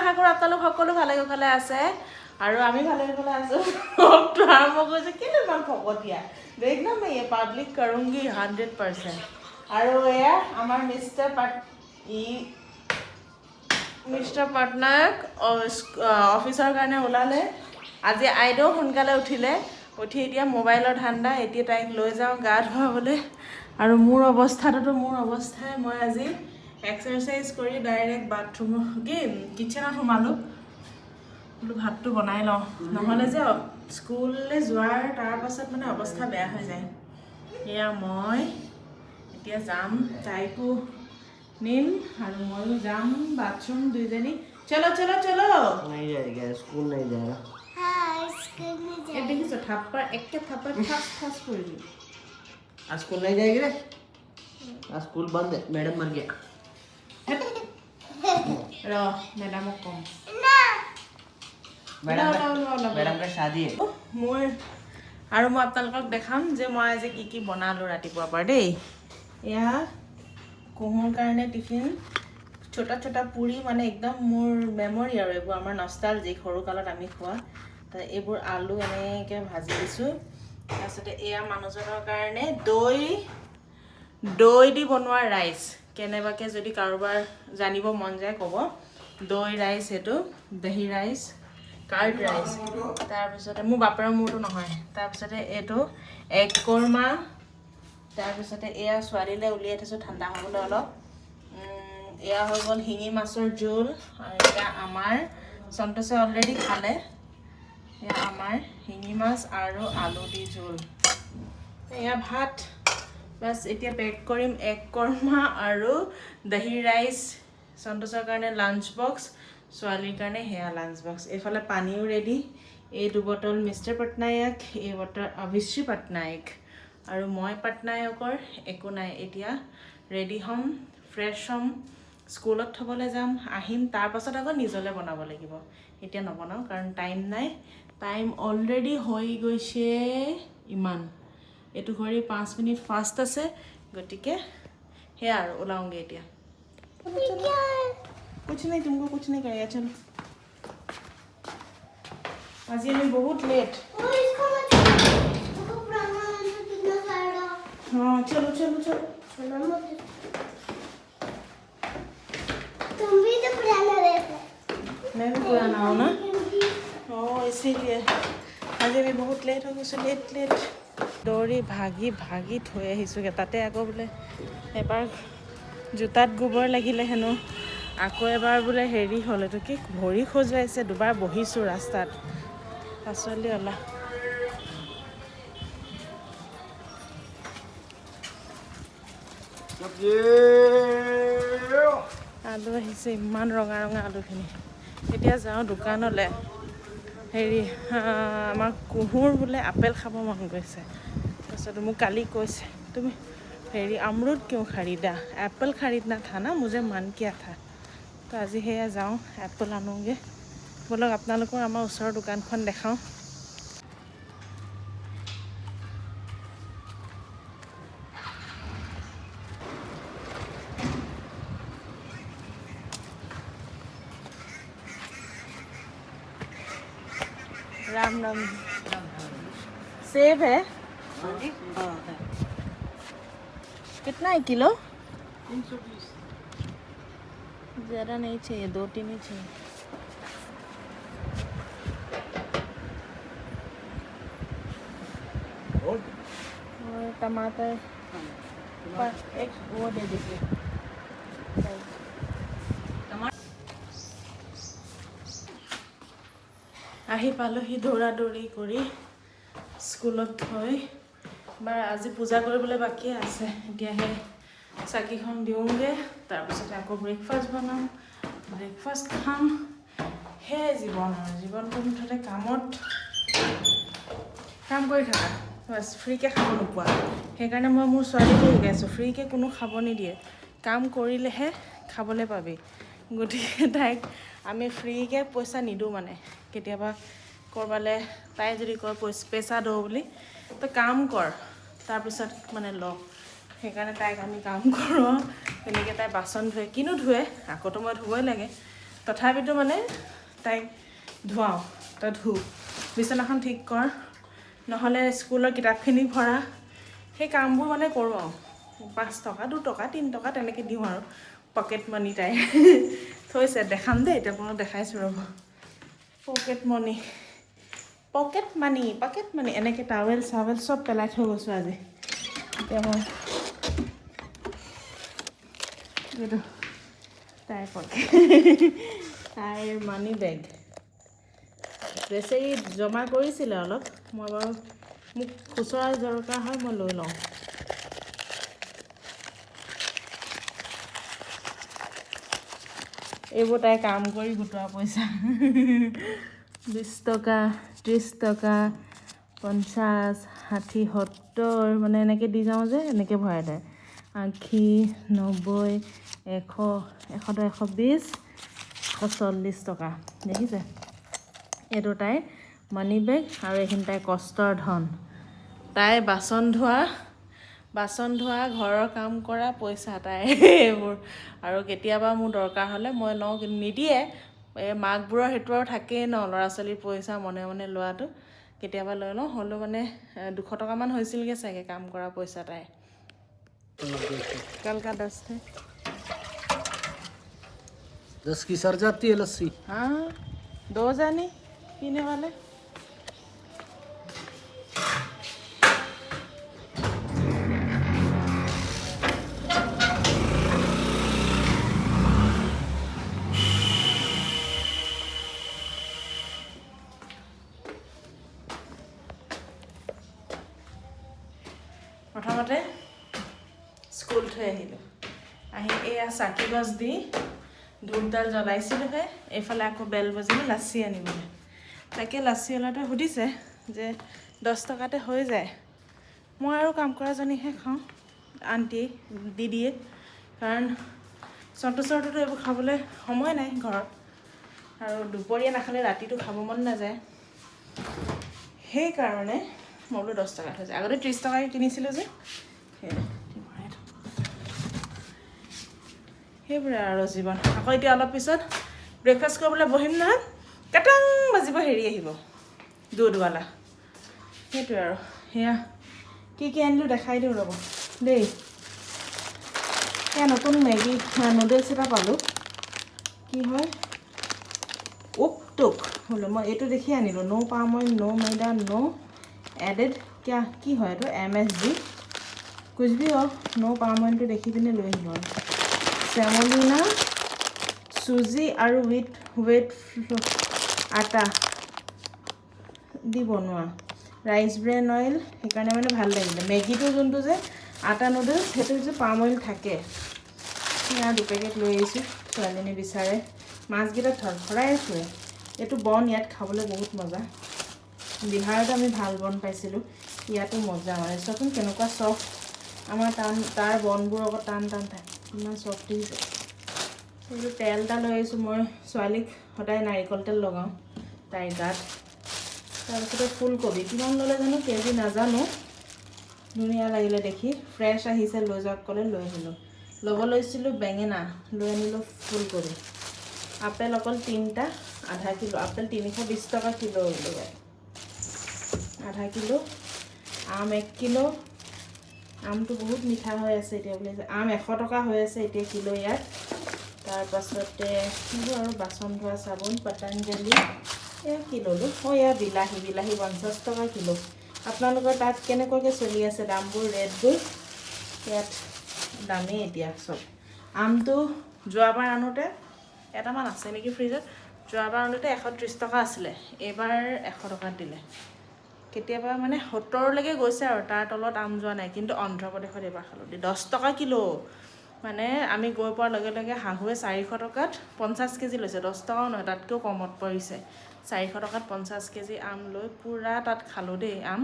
আশা কৰোঁ আপোনালোক সকলো ভালে কুশলে আছে আৰু আমি ভালে কুশলে আছোঁ তো আৰম্ভ কৰিছোঁ কিন্তু ইমান ফকতীয়া দেখ না মই এই পাব্লিক কৰুংগি 100% আৰু এয়া আমাৰ মিষ্টাৰ পাটনায়ক অফিচৰ কাৰণে ওলালে আজি আইদেউ সোনকালে উঠিলে উঠি এতিয়া মোবাইলৰ ধান্দা এতিয়া তাইক লৈ যাওঁ গা ধুৱাবলৈ আৰু মোৰ অৱস্থাই মই আজি এক্সাৰচাইজ কৰি ডাইৰেক্ট বাথৰুম কি কিটচেনত সোমালোঁ বোলো ভাতটো বনাই লওঁ নহ'লে যে স্কুললৈ যোৱাৰ তাৰপাছত মানে অৱস্থা বেয়া হৈ যায় এয়া মই এতিয়া যাম তাইকো নিম আৰু ময়ো যাম বাথৰুম দুইজনী চলো চলো চলো नहीं जाएगा स्कूल नहीं जाएगा हाँ स्कूल में ये देखिए सो थप्पड़ एक के थप्पड़ फस फस पड़ी आज स्कूल नहीं जाएगी रे आज स्कूल बंद है मैडम मर गया रो मैडम को मैडम का शादी है মই আৰু মই আপোনালোকক দেখাম যে মই আজি কি কি বনালোঁ ৰাতিপুৱাৰ পৰা দেই এয়া কুহুৰ কাৰণে টিফিন ছোটা ছোটা পুৰি মানে একদম মোৰ মেমৰি আৰু এইবোৰ আমাৰ নষ্টালজিক সৰু কালত আমি খোৱা এইবোৰ আলু এনেকৈ ভাজি দিছোঁ তাৰপিছতে এয়া মানুহজনৰ কাৰণে দৈ দি বনোৱা ৰাইচ কেনেবাকৈ যদি কাৰোবাৰ জানিব মন যায় ক'ব দৈ ৰাইচ এইটো দহি ৰাইচ কাৰ্ড ৰাইচ তাৰপিছতে মোৰ বাপেৰৰ মোৰটো নহয় তাৰপিছতে এইটো এগ কৰ্মা তাৰপিছতে এয়া ছোৱালীলৈ উলিয়াই থৈছোঁ ঠাণ্ডা হ'বলৈ অলপ এয়া হৈ গ'ল শিঙি মাছৰ জোল আৰু এতিয়া আমাৰ সন্তোষে অলৰেডি খালে এয়া আমাৰ শিঙি মাছ আৰু আলু দি জোল এয়া ভাত বাছ এতিয়া পেক কৰিম এগ কৰ্মা আৰু দহি ৰাইচ সন্তোষৰ কাৰণে লাঞ্চ বক্স ছোৱালীৰ কাৰণে সেয়া লাঞ্চ বক্স এইফালে পানীও ৰেডি এই 2 বটল মিষ্টাৰ পটনায়ক এই বটল অভিশ্ৰী পটনায়ক আৰু মই পটনায়কৰ একো নাই এতিয়া ৰেডি হ'ম ফ্ৰেছ হ'ম স্কুলত থ'বলৈ যাম আহিম তাৰপাছত আকৌ নিজলৈ বনাব লাগিব এতিয়া নবনাওঁ কাৰণ টাইম নাই টাইম অলৰেডি হৈ গৈছে ইমান এইটো ঘড়ী 5 মিনিট ফাষ্ট আছে গতিকে সেয়া আৰু ওলাওঁগৈ এতিয়া कुछ नहीं तुमको कुछ नहीं करेगा चलो आज ये मैं बहुत लेट हाँ चलो चलो चलो तुम भी तो पुराना रहते मैं भी पुराना हूँ ना इसीलिए आज भी बहुत लेट हो गई लेट दौड़ी भागी भागी थৈ আহিছোঁগৈ তাতে আকৌ বোলে এবাৰ জোতাত গোবৰ লাগিলে হেনো আকৌ এবাৰ বোলে হেৰি হ'ল এইটো কি ভৰি খজুৱাইছে দুবাৰ বহিছোঁ ৰাস্তাত পাচলি ওলা আলু আহিছে ইমান ৰঙা ৰঙা আলুখিনি এতিয়া যাওঁ দোকানলৈ হেৰি আমাৰ কুহুৰ বোলে আপেল খাব মন গৈছে তাৰপিছত মোক কালি কৈছে তুমি হেৰি अमरूद क्यों खरीदा एप्पल खरीदना था ना मुझे मन किया था तो আজি সেয়া যাওঁ এপল আনোগে বলক আপোনালোকৰ আমাৰ ওচৰৰ দোকানখন দেখাওঁ राम राम सेब है कितना है किलो 320 ज़्यादा नहीं चाहिए 2-3 ही चाहिए और टमाटर एक वो दे दीजिए আহি পালোহি দৌৰা দৌৰি কৰি স্কুলত থৈ বাৰ আজি পূজা কৰিবলৈ বাকী আছে এতিয়া সেই চাকিখন দিওঁগৈ তাৰপিছতে আকৌ ব্ৰেকফাষ্ট বনাম ব্ৰেকফাষ্ট খাম সেয়াই জীৱন আৰু জীৱনটো মুঠতে কাম কৰি থাকা বাছ ফ্ৰীকৈ খাব নোপোৱা সেইকাৰণে মই মোৰ ছোৱালীকো শিকাইছোঁ ফ্ৰীকৈ কোনো খাব নিদিয়ে কাম কৰিলেহে খাবলৈ পাবি গতিকে তাইক আমি ফ্ৰীকৈ পইচা নিদিওঁ মানে কেতিয়াবা ক'ৰবালৈ তাই যদি কয় পইচা দিওঁ বুলি তই কাম কৰ তাৰপিছত মানে ল সেইকাৰণে তাইক আমি কাম কৰোঁ তেনেকৈ তাই বাচন ধুৱে কিনো ধুৱে আকৌতো মই ধুবই লাগে তথাপিতো মানে তাইক ধুৱাওঁ, তই ধু, বিচনাখন ঠিক কৰ, নহ'লে স্কুলৰ কিতাপখিনি ভৰা, সেই কামবোৰ মানে কৰোঁ আৰু 5 টকা 2 টকা 3 টকা তেনেকৈ দিওঁ আৰু পকেট মানি তাই থৈছে, দেখাম দেই, এতিয়া মই দেখাইছোঁ ৰ'ব। পকেট মানি এনেকৈ টাৱেল চাৱেল চব পেলাই থৈ গৈছোঁ আজি। এতিয়া মই এইটো তাইৰ তাইৰ মানি বেগ বেচেৰি জমা কৰিছিলে অলপ, মই বাৰু মোক খুচুৰা দৰকাৰ হয় মই লৈ লওঁ। এইবোৰ তাই কাম কৰি গোটোৱা পইচা 20 টকা 30 টকা 50 60 70 মানে এনেকৈ দি যাওঁ যে, এনেকৈ ভৰাই তাই 80 90 100 120 140 টকা, দেখিছে? এইটো তাইৰ মানি বেগ, আৰু এইখিনি তাইৰ কষ্টৰ ধন। তাই বাচন ধোৱা ঘৰৰ কাম কৰা পইচা তাই এইবোৰ, আৰু কেতিয়াবা মোৰ দৰকাৰ হ'লে মই লওঁ, কিন্তু নিদিয়ে। এই মাকবোৰৰ সেইটো আৰু থাকেই ন, ল'ৰা ছোৱালীৰ পইচা মনে মনে লোৱাটো, কেতিয়াবা লৈ লওঁ। হ'লেও মানে 200 টকামান হৈছিলগৈ চাগে কাম কৰা পইচা তাই। कल का 10 थे। 10 की सर जाती है लस्सी। हाँ 2 जाने पीने वाले। প্ৰথমতে স্কুল থৈ আহিলোঁ, আহি এয়া চাকি গছ দি ধূপডাল জ্বলাইছিলোঁহে, এইফালে আকৌ বেল বজিলে লাচি আনিবলৈ। তাকে লাচি অলাটোৱে সুধিছে যে 10 টকাতে হৈ যায়। মই আৰু কাম কৰাজনীহে খাওঁ, আণ্টিয়ে দি দিয়ে, কাৰণ চৰটোতো এইবোৰ খাবলৈ সময় নাই ঘৰত, আৰু দুপৰীয়া নাখালে ৰাতিটো খাব মন নাযায়। সেইকাৰণে মই বোলো 10 টকাত হৈ যায়। আগতে 30 টকাকৈ কিনিছিলোঁ যে, সেইবোৰে আৰু জীৱন। আকৌ এতিয়া অলপ পিছত ব্ৰেকফাষ্ট কৰিবলৈ বহিম নহয়, কাটাং বাজিব, হেৰি আহিব দুধৱালা। সেইটোৱে আৰু। সেয়া কি আনিলোঁ দেখাই দিওঁ ৰ'ব দেই। সেয়া নতুন মেগী নুডলছ এটা পালোঁ, কি হয় উকটোক বোলো, মই এইটো দেখি আনিলোঁ, ন' পাম অইল ন' ময়দা ন' এডেড, কি হয় এইটো MSG কুছ ভি হওক, ন' পাম অইলটো দেখি পিনে লৈ আহিলোঁ আৰু। চেমলিনা চুজি আৰু ৱেট আটা দি বনোৱা ৰাইচ ব্ৰেন অইল, সেইকাৰণে মানে ভাল লাগিলে। মেগীটো যোনটো যে আটা নুডলছ, সেইটো যে পাম অইল থাকে। সেয়া 2 পেকেট লৈ আহিছোঁ, ছোৱালীজনী বিচাৰে, মাছকেইটা থৰথৰাই ফুৰে। এইটো বন ইয়াত খাবলৈ বহুত মজা। বিহাৰত আমি ভাল বন পাইছিলোঁ, ইয়াতো মজা হয়। চোৱাচোন কেনেকুৱা চফ্ট, আমাৰ তাৰ বনবোৰ আকৌ টান থাকে, ইমান চফ্ট দিছে। এইটো তেল এটা লৈ আহিছোঁ, মই ছোৱালীক সদায় নাৰিকল তেল লগাওঁ তাইৰ গাত। তাৰপিছতে ফুলকবি কিমান ল'লে জানো, কেজি নাজানো, ধুনীয়া লাগিলে দেখি, ফ্ৰেছ আহিছে, লৈ যাওক ক'লে লৈ আহিলোঁ। ল'ব লৈছিলোঁ বেঙেনা, লৈ আনিলোঁ ফুলকবি। আপেল অকল 3টা, আধা কিলো আপেল 320 টকা কিলো লৈ, আধা কিলো। আম 1 কিলো, আমটো বহুত মিঠা হৈ আছে এতিয়া বুলি, আম 100 টকা হৈ আছে এতিয়া কিলো ইয়াত। তাৰপাছতে এইবোৰ আৰু বাচন ধোৱা চাবোন পতঞ্জলি, এয়া কি ল'লোঁ, এয়া বিলাহী 50 টকা কিলো। আপোনালোকৰ তাত কেনেকুৱাকৈ চলি আছে দামবোৰ, ৰেটবোৰ? ইয়াত দামেই এতিয়া চব। আমটো যোৱাবাৰ আনোতে, এটামান আছে নেকি ফ্ৰিজত, যোৱাবাৰ আনোতে 130 টকা আছিলে, এইবাৰ 100 টকাত দিলে। কেতিয়াবা মানে 70লৈকে গৈছে আৰু, তাৰ তলত আম যোৱা নাই। কিন্তু অন্ধ্ৰপ্ৰদেশত এইবাৰ খালোঁ 10 টকা কিলো। মানে আমি গৈ পোৱাৰ লগে লগে শাহুৱে 400 টকাত 50 কেজি লৈছে, 10 টকাও নহয়, তাতকৈও কমত পৰিছে। 400 টকাত 50 কেজি আম লৈ পূৰা তাত খালোঁ দেই আম।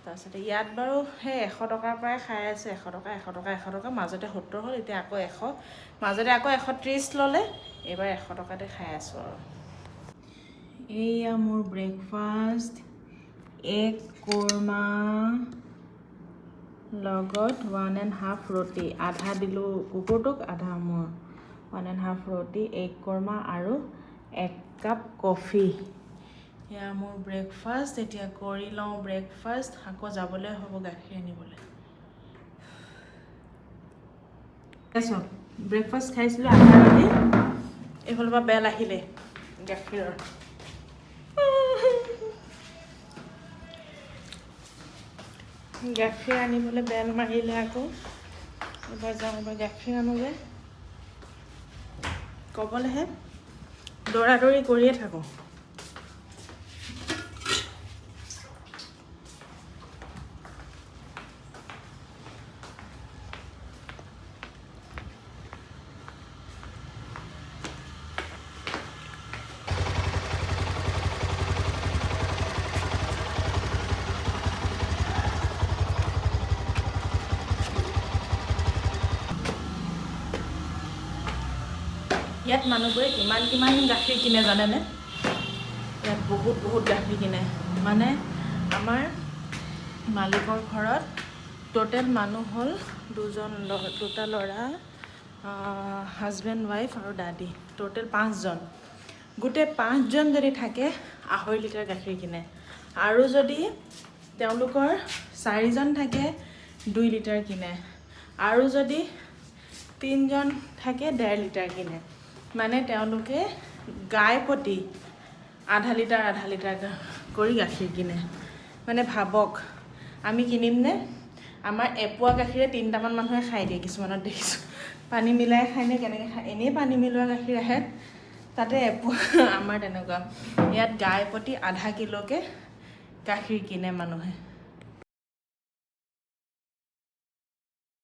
তাৰপিছতে ইয়াত বাৰু সেই 100 টকাৰ পৰাই খাই আছোঁ, 100 টকা, মাজতে 70 হ'ল, এতিয়া আকৌ 100, মাজতে আকৌ 130 ল'লে, এইবাৰ 100 টকাতে খাই আছোঁ আৰু। এইয়া মোৰ ব্ৰেকফাষ্ট, এগ কোৰমা লগত 1.5 ৰুটি, আধা দিলোঁ কুকুৰটোক, আধা মোৰ। 1.5 ৰুটি, এগ কোৰমা আৰু 1 কাপ কফি। এয়া মোৰ ব্ৰেকফাষ্ট। এতিয়া কৰি লওঁ ব্ৰেকফাষ্ট, আকৌ যাবলৈ হ'ব গাখীৰ আনিবলৈ। চব ব্ৰেকফাষ্ট খাইছিলোঁ 8টা ৰাতি, এইফালৰ পৰা বেল আহিলে গাখীৰৰ। গাখীৰ আনিবলৈ বেল মাৰিলে আকৌ। এবাৰ যাওঁ, এবাৰ গাখীৰ আনোগৈ। ক'বলৈহে দৌৰা-দৌৰি কৰিয়ে থাকোঁ। ইয়াত মানুহবোৰে কিমান গাখীৰ কিনে জানেনে? ইয়াত বহুত গাখীৰ কিনে। মানে আমাৰ মালিকৰ ঘৰত টোটেল মানুহ হ'ল দুটা ল'ৰা, হাজবেণ্ড ৱাইফ আৰু দাদী, টোটেল 5জন। গোটেই 5জন যদি থাকে 2.5 লিটাৰ গাখীৰ কিনে। আৰু যদি তেওঁলোকৰ 4জন থাকে 2 লিটাৰ কিনে। আৰু যদি 3জন থাকে 1.5 লিটাৰ কিনে। মানে তেওঁলোকে গাই প্ৰতি 1/2 লিটাৰ কৰি গাখীৰ কিনে। মানে ভাবক, আমি কিনিম নে? আমাৰ এপোৱা গাখীৰে 3টামান মানুহে খাই দিয়ে। কিছুমানত দেখিছোঁ পানী মিলাই খায়নে কেনেকৈ খায়, এনেই পানী মিলোৱা গাখীৰ আহে, তাতে এপোৱা। আমাৰ তেনেকুৱা ইয়াত গাই প্ৰতি 0.5 কিলোকৈ গাখীৰ কিনে মানুহে।